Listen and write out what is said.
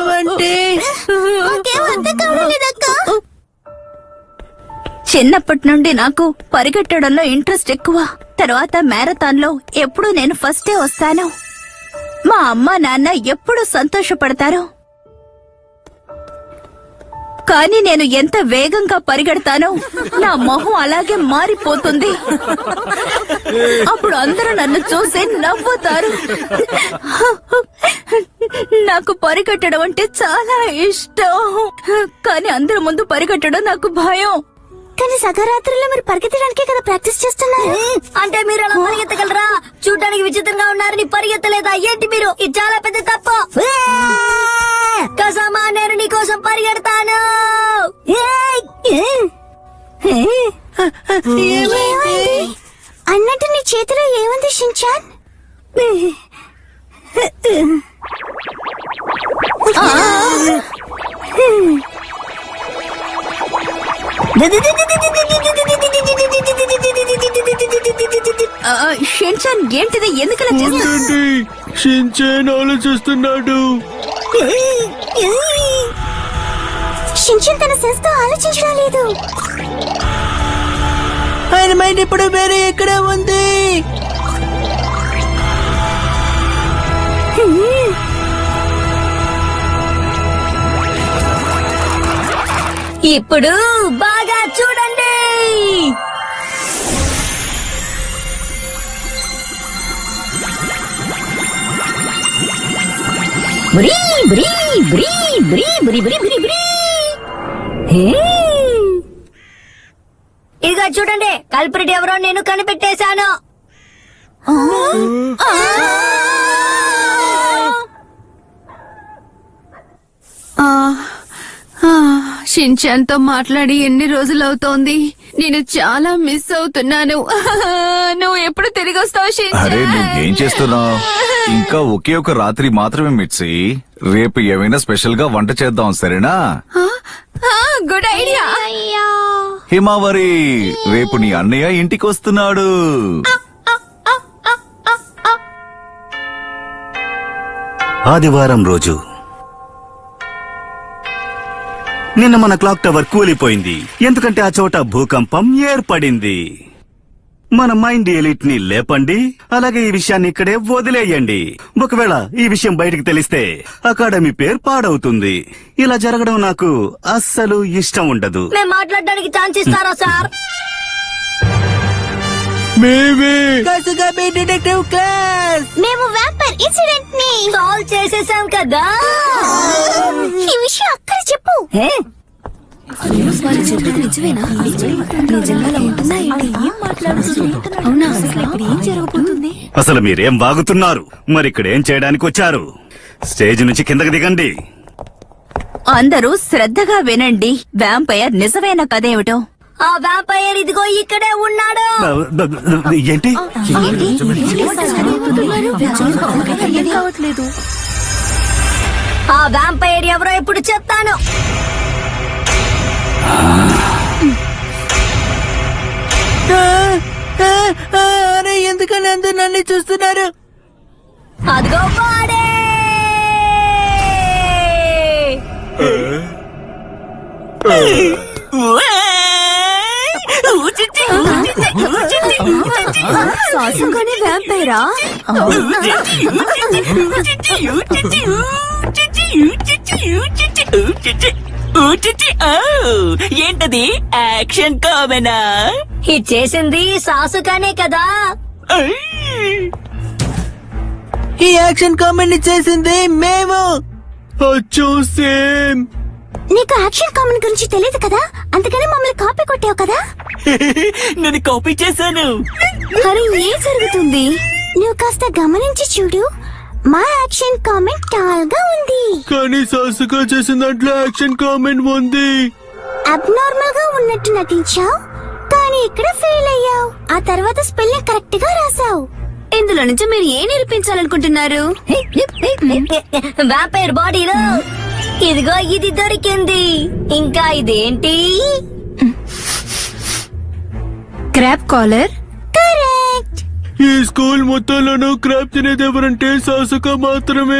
పరిగెట్టడం చిన్నప్పటి నుండి నాకు పరిగెట్టడంలో ఇంట్రెస్ట్ ఎక్కువ. తర్వాత మ్యారథాన్ లో ఎప్పుడు నేను ఫస్టే వస్తాను. మా అమ్మ నాన్న ఎప్పుడు సంతోషపడతారు. కానీ నేను ఎంత వేగంగా పరిగెడతానో నా మొహం అలాగే మారిపోతుంది. అప్పుడు అందరూ నన్ను చూసి నవ్వుతారు. నాకు పరిగెట్టడం అంటే చాలా ఇష్టం, కానీ అందరి ముందు పరిగెట్టడం నాకు భయం. కానీ సగరాత్రుల్లో మీరు పరిగెత్తడానికే కదా ప్రాక్టీస్ చేస్తున్నారు. అంటే మీరు అలా పరిగెత్తగలరా? చూడడానికి విచిత్రంగా ఉన్నారని పరిగెత్తలేదా ఏంటి మీరు? ఇది చాలా పెద్ద తప్పు. కసమా, నేను నీకోసం పరిగెడతాను. అన్నట్టు నీ చేతిలో ఏముంది షిన్చాన్? షిన్చాన్ ఏంటిది? ఎందుకలా చేస్తున్నాడు? షిన్చాన్ ఆలోచిస్తున్నాడు. షిన్చాన్ తన సెన్స్ తో ఆలోచించడం లేదు. ఆయన మైండ్ ఇప్పుడు వేరే ఎక్కడ ఉంది. ఇప్పుడు బాగా చూడండి. బ్రీ బ్రీ బ్రీ బ్రీ బ్రీ బ్రీ బ్రీ బ్రీ. ఇదిగా చూడండి, కల్ప్రిట్ ఎవరో నేను కనిపెట్టేశాను. షిన్చాన్ తో మాట్లాడి ఎన్ని రోజులవుతోంది. నేను చాలా మిస్ అవుతున్నాను. నువ్వు ఎప్పుడు తిరిగి వస్తావు షిన్చాన్? అరే నువ్వేం చేస్తున్నావు? ఇంకా ఒకే ఒక రాత్రి మాత్రమే మిర్చి. రేపు ఏమైనా స్పెషల్ గా వంట చేద్దాం, సరేనా? Good idea. హిమావరి, రేపు నీ అన్నయ్య ఇంటికి వస్తున్నాడు. ఆదివారం రోజు నిన్న మన క్లాక్ టవర్ కూలిపోయింది. ఎందుకంటే ఆ చోట భూకంపం ఏర్పడింది. మన మైండ్ ఎలిట్ ని లేపండి, అలాగే ఈ విషయాన్ని ఇక్కడే వదిలేయండి. ఒకవేళ ఈ విషయం బయటికి తెలిస్తే అకాడమీ పేరు పాడవుతుంది. ఇలా జరగడం నాకు అస్సలు ఇష్టం ఉండదు. మేము మాట్లాడడానికి ఛాన్స్ ఇస్తారా సార్? Detective class. మేము వ్యాంపైర్ ఇన్సిడెంట్ ని సాల్వ్ చేసేసాం కదా. ఈ విషయం అక్కడ చెప్పు. అసలు మీరేం వాగుతున్నారు? మరి ఇక్కడ ఏం చేయడానికి వచ్చారు? స్టేజ్ నుంచి కిందకి దిగండి. అందరూ శ్రద్ధగా వినండి. వ్యాంపైర్ నిజమైన కథేమిటో. ఆ వ్యాంపైర్ ఇదిగో ఇక్కడే ఉన్నాడు. ఏంటి? ఆ వ్యాంపైర్ ఎవరో ఇప్పుడు చెప్తాను. అరే ఎందుకని అందరు నన్ను చూస్తున్నారు? అదిగో వాడే. సాసుగానే వ్యాంపైరా? ఏంటది? యాక్షన్ కామెనా? ఇది చేసింది సాసుకానే కదా. ఈ యాక్షన్ కామెడీ చేసింది మేము. సేమ్. నీకు యాక్షన్ కామెంట్ గురించి తెలియదు కదా, అందుకని మమ్మల్ని కాపీ కొట్టావు కదా. నేను కాపీ చేశాను. అరే ఏం జరుగుతుంది? నువ్వు కాస్త గమనించి చూడు. మా యాక్షన్ కామెంట్ టాల్ గా ఉంది, కానీ సాసుగా చేసిన దాంట్లో యాక్షన్ కామెంట్ ఉంది. అబ్నార్మల్ గా ఉన్నట్టు నటించావు, కానీ ఇక్కడ ఫెయిల్ అయ్యావు. ఆ తర్వాత స్పెల్లింగ్ కరెక్ట్ గా రాసావు. ఇందులో నుంచి మీరు ఏం నిరూపించాలనుకుంటున్నారు? వ్యాంపైర్ బాడీలో ఇదిగో ఇది దొరికింది. ఇంకా ఇదేంటి? Crab collar. కరెక్ట్. ఈ స్కూల్ మొత్తంలోనూ క్రాప్ తినేది ఎవరంటే సాసుక మాత్రమే.